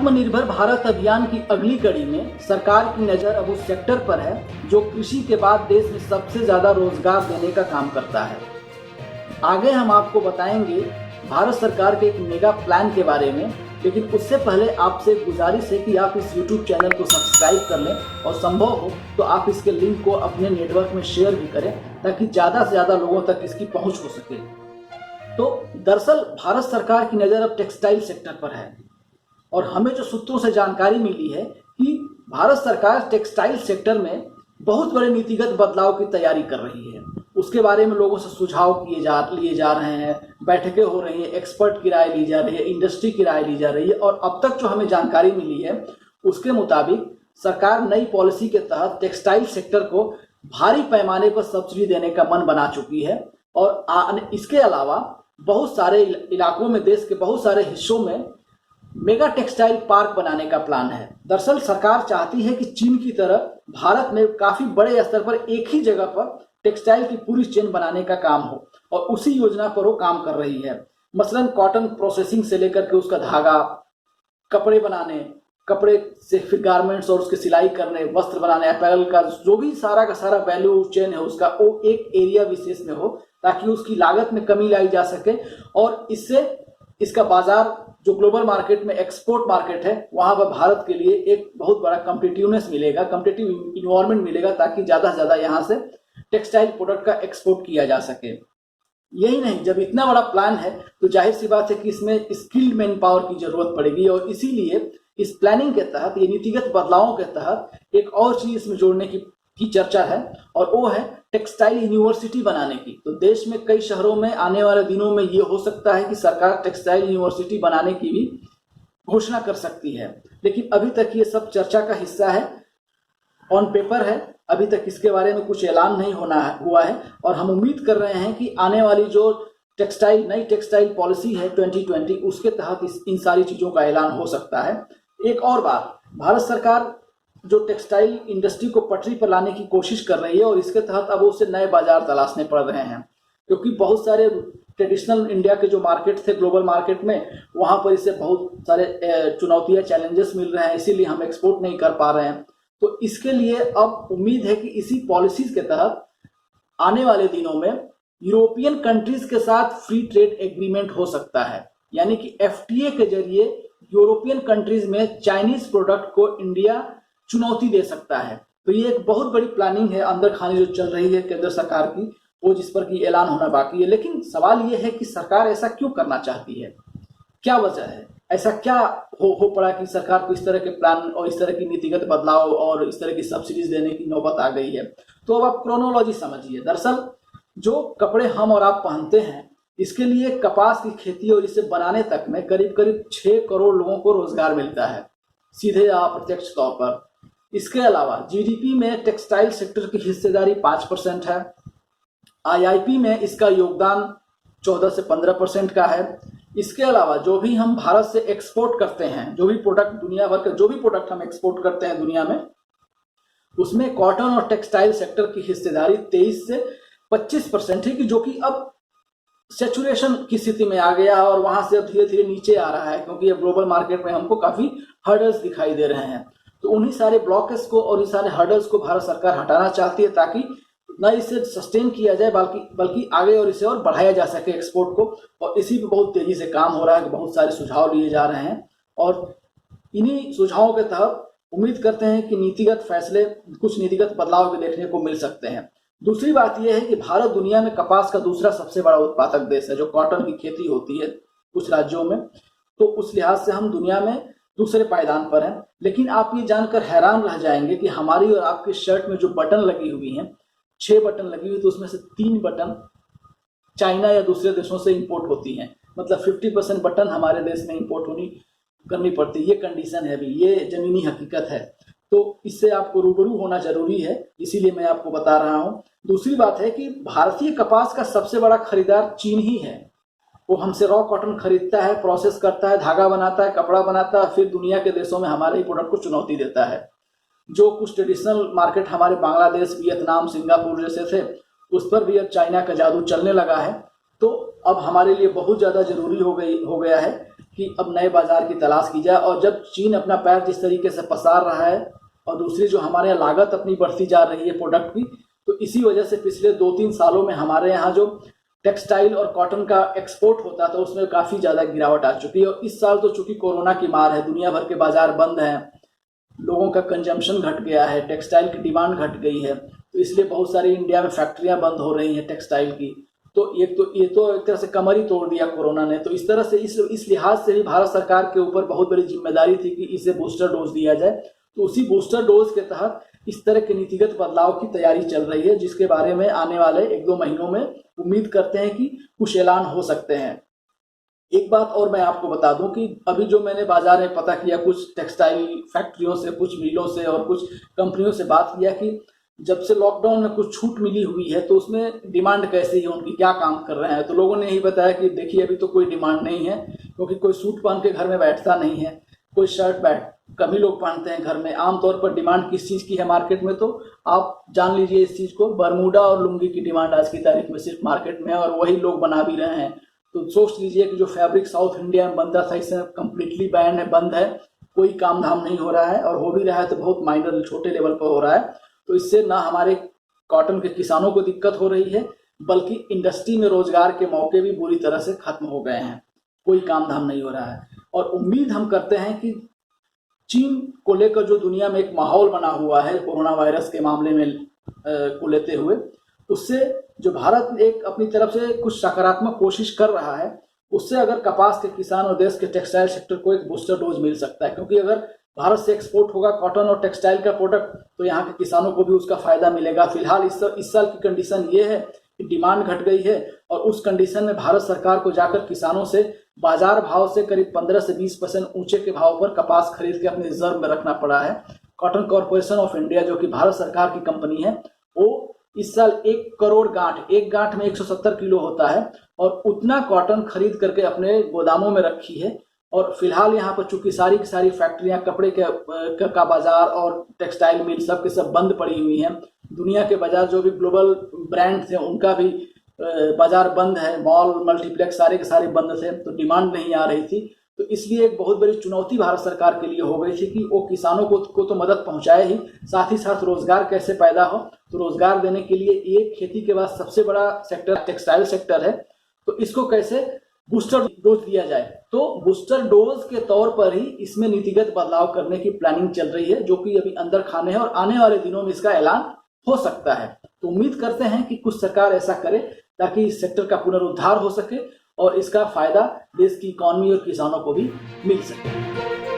आत्मनिर्भर भारत अभियान की अगली कड़ी में सरकार की नज़र अब उस सेक्टर पर है जो कृषि के बाद देश में सबसे ज़्यादा रोजगार देने का काम करता है। आगे हम आपको बताएंगे भारत सरकार के एक मेगा प्लान के बारे में, लेकिन उससे पहले आपसे गुजारिश है कि आप इस YouTube चैनल को सब्सक्राइब कर लें और संभव हो तो आप इसके लिंक को अपने नेटवर्क में शेयर भी करें ताकि ज़्यादा से ज़्यादा लोगों तक इसकी पहुंच हो सके। तो दरअसल भारत सरकार की नज़र अब टेक्सटाइल सेक्टर पर है और हमें जो सूत्रों से जानकारी मिली है कि भारत सरकार टेक्सटाइल सेक्टर में बहुत बड़े नीतिगत बदलाव की तैयारी कर रही है। उसके बारे में लोगों से सुझाव लिए जा रहे हैं, बैठकें हो रही हैं, एक्सपर्ट की राय ली जा रही है, इंडस्ट्री की राय ली जा रही है और अब तक जो हमें जानकारी मिली है उसके मुताबिक सरकार नई पॉलिसी के तहत टेक्सटाइल सेक्टर को भारी पैमाने पर सब्सिडी देने का मन बना चुकी है और इसके अलावा बहुत सारे इलाकों में, देश के बहुत सारे हिस्सों में मेगा टेक्सटाइल पार्क बनाने का प्लान है। दरअसल सरकार चाहती है कि चीन की तरह भारत में काफी बड़े स्तर पर एक ही जगह पर टेक्सटाइल की पूरी चेन बनाने का काम हो और उसी योजना पर वो काम कर रही है। मसलन कॉटन प्रोसेसिंग से लेकर के उसका धागा, कपड़े बनाने, कपड़े से फिर गारमेंट्स और उसके सिलाई करने, वस्त्र बनाने, अपैरल का जो भी सारा का सारा वैल्यू चेन है उसका वो एक एरिया विशेष में हो ताकि उसकी लागत में कमी लाई जा सके और इससे इसका बाजार जो ग्लोबल मार्केट में एक्सपोर्ट मार्केट है वहां पर भारत के लिए एक बहुत बड़ा कॉम्पिटिटिवनेस मिलेगा, कॉम्पिटिटिव इन्वायरमेंट मिलेगा ताकि ज्यादा से ज्यादा यहाँ से टेक्सटाइल प्रोडक्ट का एक्सपोर्ट किया जा सके। यही नहीं, जब इतना बड़ा प्लान है तो जाहिर सी बात है कि इसमें स्किल्ड मैन पावर की जरूरत पड़ेगी और इसीलिए इस प्लानिंग के तहत, ये नीतिगत बदलावों के तहत एक और चीज इसमें जोड़ने की चर्चा है और वो है टेक्सटाइल यूनिवर्सिटी बनाने की। तो देश में कई शहरों में आने वाले दिनों में ये हो सकता है कि सरकार टेक्सटाइल यूनिवर्सिटी बनाने की भी घोषणा कर सकती है, लेकिन अभी तक ये सब चर्चा का हिस्सा है, ऑन पेपर है। अभी तक इसके बारे में कुछ ऐलान नहीं हुआ है और हम उम्मीद कर रहे हैं कि आने वाली जो नई टेक्सटाइल पॉलिसी है 2020 उसके तहत इन सारी चीजों का ऐलान हो सकता है। एक और बात, भारत सरकार जो टेक्सटाइल इंडस्ट्री को पटरी पर लाने की कोशिश कर रही है और इसके तहत अब उसे नए बाजार तलाशने पड़ रहे हैं क्योंकि बहुत सारे ट्रेडिशनल इंडिया के जो मार्केट थे ग्लोबल मार्केट में, वहां पर इसे बहुत सारे चुनौतियां, चैलेंजेस मिल रहे हैं, इसीलिए हम एक्सपोर्ट नहीं कर पा रहे हैं। तो इसके लिए अब उम्मीद है कि इसी पॉलिसीज के तहत आने वाले दिनों में यूरोपियन कंट्रीज के साथ फ्री ट्रेड एग्रीमेंट हो सकता है, यानी कि एफटीए के जरिए यूरोपियन कंट्रीज में चाइनीज प्रोडक्ट को इंडिया चुनौती दे सकता है। तो ये एक बहुत बड़ी प्लानिंग है अंदर खाने जो चल रही है केंद्र सरकार की, वो जिस पर की ऐलान होना बाकी है। लेकिन सवाल ये है कि सरकार ऐसा क्यों करना चाहती है, क्या वजह है, ऐसा क्या हो पड़ा कि सरकार को इस तरह के प्लान और इस तरह की नीतिगत बदलाव और इस तरह की सब्सिडीज देने की नौबत आ गई है। तो अब आप क्रोनोलॉजी समझिए। दरअसल जो कपड़े हम और आप पहनते हैं इसके लिए कपास की खेती और इसे बनाने तक में करीब करीब 6 करोड़ लोगों को रोजगार मिलता है, सीधे या अप्रत्यक्ष तौर पर। इसके अलावा जीडीपी में टेक्सटाइल सेक्टर की हिस्सेदारी 5% है। आईआईपी में इसका योगदान 14 से 15% का है। इसके अलावा जो भी हम भारत से एक्सपोर्ट करते हैं, जो भी प्रोडक्ट दुनिया भर का जो भी प्रोडक्ट हम एक्सपोर्ट करते हैं दुनिया में, उसमें कॉटन और टेक्सटाइल सेक्टर की हिस्सेदारी 23 से 25% है, कि जो कि अब सैचुरेशन की स्थिति में आ गया है और वहां से अब धीरे धीरे नीचे आ रहा है क्योंकि अब ग्लोबल मार्केट में हमको काफी हर्डल्स दिखाई दे रहे हैं। तो उन्हीं सारे ब्लॉकेज को और इस सारे हर्डल्स को भारत सरकार हटाना चाहती है ताकि न इसे सस्टेन किया जाए बल्कि आगे और इसे और बढ़ाया जा सके एक्सपोर्ट को। और इसी पे बहुत तेजी से काम हो रहा है, बहुत सारे सुझाव लिए जा रहे हैं और इन्हीं सुझावों के तहत उम्मीद करते हैं कि नीतिगत फैसले, कुछ नीतिगत बदलाव भी देखने को मिल सकते हैं। दूसरी बात यह है कि भारत दुनिया में कपास का दूसरा सबसे बड़ा उत्पादक देश है। जो कॉटन की खेती होती है कुछ राज्यों में, तो उस लिहाज से हम दुनिया में दूसरे पायदान पर हैं। लेकिन आप ये जानकर हैरान रह जाएंगे कि हमारी और आपकी शर्ट में जो बटन लगी हुई हैं, 6 बटन लगी हुई, तो उसमें से 3 बटन चाइना या दूसरे देशों से इंपोर्ट होती हैं। मतलब 50% बटन हमारे देश में इंपोर्ट करनी पड़ती है। ये कंडीशन है, अभी ये जमीनी हकीकत है। तो इससे आपको रूबरू होना जरूरी है, इसीलिए मैं आपको बता रहा हूं। दूसरी बात है कि भारतीय कपास का सबसे बड़ा खरीदार चीन ही है। वो हमसे रॉ कॉटन खरीदता है, प्रोसेस करता है, धागा बनाता है, कपड़ा बनाता है, फिर दुनिया के देशों में हमारे ही प्रोडक्ट को चुनौती देता है। जो कुछ ट्रेडिशनल मार्केट हमारे बांग्लादेश, वियतनाम, सिंगापुर जैसे थे, उस पर भी अब चाइना का जादू चलने लगा है। तो अब हमारे लिए बहुत ज़्यादा जरूरी हो गया है कि अब नए बाजार की तलाश की जाए। और जब चीन अपना पैर जिस तरीके से पसार रहा है और दूसरी जो हमारे यहाँ लागत अपनी बढ़ती जा रही है प्रोडक्ट की, तो इसी वजह से पिछले 2-3 सालों में हमारे यहाँ जो टेक्सटाइल और कॉटन का एक्सपोर्ट होता था उसमें काफ़ी ज़्यादा गिरावट आ चुकी है। और इस साल तो चूंकि कोरोना की मार है, दुनिया भर के बाजार बंद हैं, लोगों का कंजम्पशन घट गया है, टेक्सटाइल की डिमांड घट गई है, तो इसलिए बहुत सारी इंडिया में फैक्ट्रियां बंद हो रही हैं टेक्सटाइल की। तो ये तो एक तरह से कमर ही तोड़ दिया कोरोना ने। तो इस तरह से इस लिहाज से भी भारत सरकार के ऊपर बहुत बड़ी जिम्मेदारी थी कि इसे बूस्टर डोज दिया जाए। तो उसी बूस्टर डोज के तहत इस तरह के नीतिगत बदलाव की तैयारी चल रही है, जिसके बारे में आने वाले 1-2 महीनों में उम्मीद करते हैं कि कुछ ऐलान हो सकते हैं। एक बात और मैं आपको बता दूं कि अभी जो मैंने बाजार में पता किया, कुछ टेक्सटाइल फैक्ट्रियों से, कुछ मिलों से और कुछ कंपनियों से बात किया कि जब से लॉकडाउन में कुछ छूट मिली हुई है तो उसमें डिमांड कैसी है, उनकी क्या काम कर रहे हैं। तो लोगों ने यही बताया कि देखिए अभी तो कोई डिमांड नहीं है, क्योंकि कोई सूट पहन के घर में बैठता नहीं है, कोई शर्ट कम ही लोग पहनते हैं घर में। आमतौर पर डिमांड किस चीज़ की है मार्केट में, तो आप जान लीजिए इस चीज़ को, बरमूडा और लुंगी की डिमांड आज की तारीख में सिर्फ मार्केट में है, और वही लोग बना भी रहे हैं। तो सोच लीजिए कि जो फैब्रिक साउथ इंडिया में बनता था इससे कम्प्लीटली बैन है, बंद है, कोई काम धाम नहीं हो रहा है, और हो भी रहा है तो बहुत माइनर छोटे लेवल पर हो रहा है। तो इससे ना हमारे कॉटन के किसानों को दिक्कत हो रही है, बल्कि इंडस्ट्री में रोजगार के मौके भी बुरी तरह से खत्म हो गए हैं, कोई काम धाम नहीं हो रहा है। और उम्मीद हम करते हैं कि चीन को लेकर जो दुनिया में एक माहौल बना हुआ है कोरोना वायरस के मामले में को लेते हुए, उससे जो भारत एक अपनी तरफ से कुछ सकारात्मक कोशिश कर रहा है, उससे अगर कपास के किसान और देश के टेक्सटाइल सेक्टर को एक बूस्टर डोज मिल सकता है। क्योंकि अगर भारत से एक्सपोर्ट होगा कॉटन और टेक्सटाइल का प्रोडक्ट, तो यहाँ के किसानों को भी उसका फायदा मिलेगा। फिलहाल इस साल की कंडीशन ये है कि डिमांड घट गई है, और उस कंडीशन में भारत सरकार को जाकर किसानों से बाजार भाव से करीब 15 से 20% ऊंचे के भाव पर कपास खरीद के अपने रिजर्व में रखना पड़ा है। कॉटन कॉर्पोरेशन ऑफ इंडिया, जो कि भारत सरकार की कंपनी है, वो इस साल 1 करोड़ गांठ, एक गांठ में 170 किलो होता है, और उतना कॉटन खरीद करके अपने गोदामों में रखी है। और फिलहाल यहाँ पर चूंकि सारी की सारी फैक्ट्रियां, कपड़े का बाजार और टेक्सटाइल मिल सब के सब बंद पड़ी हुई हैं। दुनिया के बाजार जो भी ग्लोबल ब्रांड थे उनका भी बाजार बंद है, मॉल मल्टीप्लेक्स सारे के सारे बंद थे, तो डिमांड नहीं आ रही थी। तो इसलिए एक बहुत बड़ी चुनौती भारत सरकार के लिए हो गई थी कि वो किसानों को तो मदद पहुंचाए ही, साथ ही साथ रोजगार कैसे पैदा हो। तो रोजगार देने के लिए ये खेती के बाद सबसे बड़ा सेक्टर टेक्सटाइल सेक्टर है, तो इसको कैसे बूस्टर डोज दिया जाए। तो बूस्टर डोज के तौर पर ही इसमें नीतिगत बदलाव करने की प्लानिंग चल रही है, जो कि अभी अंदर खाने हैं, और आने वाले दिनों में इसका ऐलान हो सकता है। तो उम्मीद करते हैं कि कुछ सरकार ऐसा करे ताकि इस सेक्टर का पुनरुद्धार हो सके और इसका फायदा देश की इकॉनमी और किसानों को भी मिल सके।